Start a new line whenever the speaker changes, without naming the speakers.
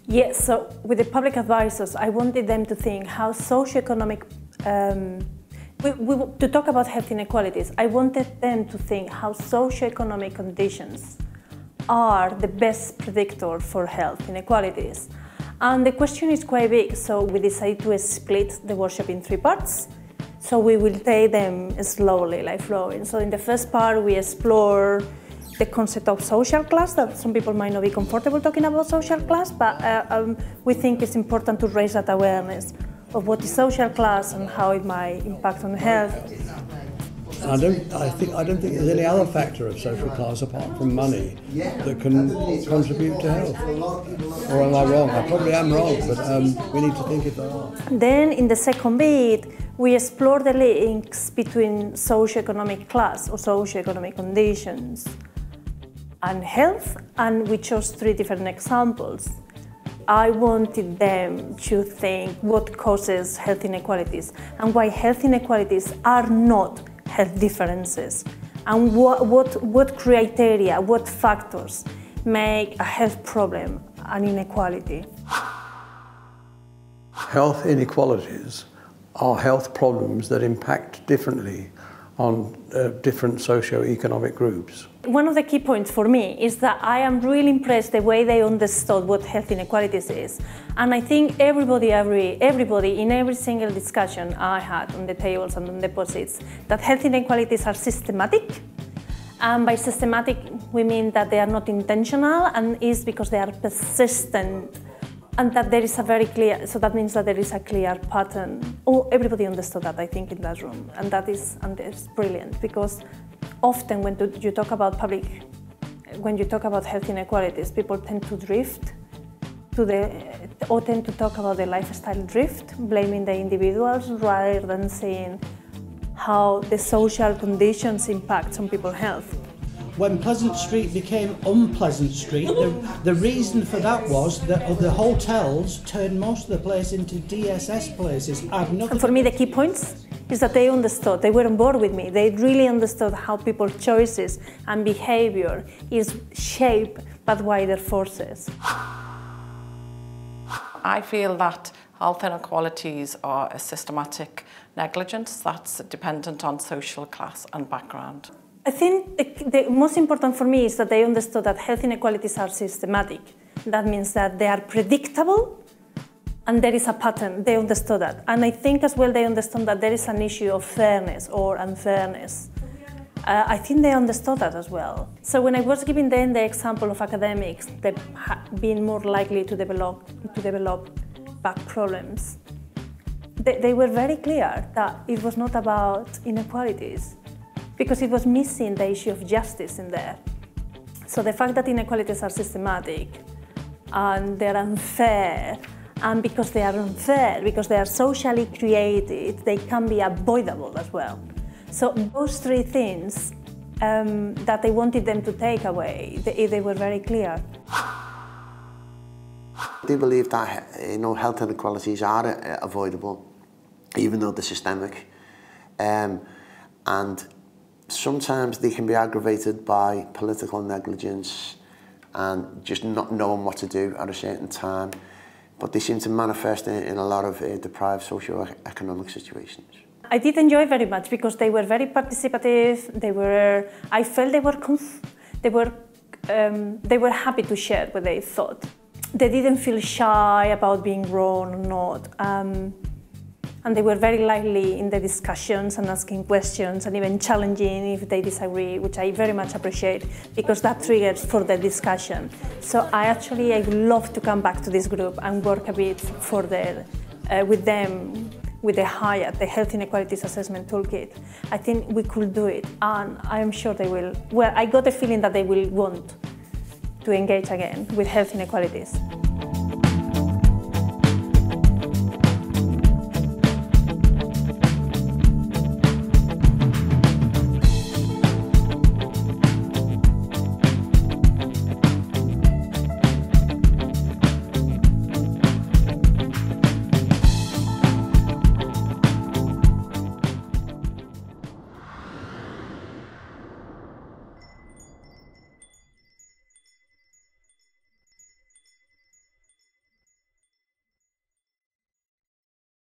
Yes, so with the public advisors, I wanted them to think how socioeconomic, to talk about health inequalities, I wanted them to think how socioeconomic conditions are the best predictor for health inequalities. And the question is quite big, so we decided to split the workshop in 3 parts. So we will take them slowly, like flowing. So in the first part, we explore the concept of social class, that some people might not be comfortable talking about social class, but we think it's important to raise that awareness of what is social class and how it might impact on health.
I don't think there's any other factor of social class apart from money that can contribute to health. Or am I wrong? I probably am wrong, but we need to think if there are.
Then in the second bit, we explore the links between socioeconomic class or socioeconomic conditions and health, and we chose 3 different examples. I wanted them to think what causes health inequalities and why health inequalities are not health differences, and what criteria, what factors make a health problem an inequality.
Health inequalities are health problems that impact differently on different socio-economic groups.
One of the key points for me is that I am really impressed the way they understood what health inequalities is. And I think everybody in every single discussion I had on the tables and on deposits, that health inequalities are systematic. And by systematic, we mean that they are not intentional, and is because they are persistent. And that there is a very clear, so that means that there is a clear pattern. Oh, everybody understood that, I think, in that room. And that is brilliant, because often when you talk about health inequalities, people tend to drift or tend to talk about the lifestyle drift, blaming the individuals rather than seeing how the social conditions impact on people's health.
When Pleasant Street became Unpleasant Street, the reason for that was that the hotels turned most of the place into DSS places.
And for me, the key points is that they understood, they were on board with me. They really understood how people's choices and behavior is shaped by wider forces.
I feel that health inequalities are a systematic negligence that's dependent on social class and background.
I think the most important for me is that they understood that health inequalities are systematic. That means that they are predictable and there is a pattern. They understood that. And I think as well they understand that there is an issue of fairness or unfairness. I think they understood that as well. So when I was giving them the example of academics that being more likely to develop back problems, they were very clear that it was not about inequalities, because it was missing the issue of justice in there. So the fact that inequalities are systematic and they're unfair, and because they are unfair, because they are socially created, they can be avoidable as well. So those 3 things that they wanted them to take away, they were very clear.
I do believe that health inequalities are avoidable, even though they're systemic. And sometimes they can be aggravated by political negligence and just not knowing what to do at a certain time. But they seem to manifest in a lot of deprived socio-economic situations.
I did enjoy very much because they were very participative. I felt they were happy to share what they thought. They didn't feel shy about being wrong or not. And they were very lively in the discussions and asking questions and even challenging if they disagree, which I very much appreciate because that triggers for the discussion. So I would love to come back to this group and work a bit further with them, with the HIAT, the Health Inequalities Assessment Toolkit. I think we could do it, and I am sure they will. Well, I got the feeling that they will want to engage again with health inequalities.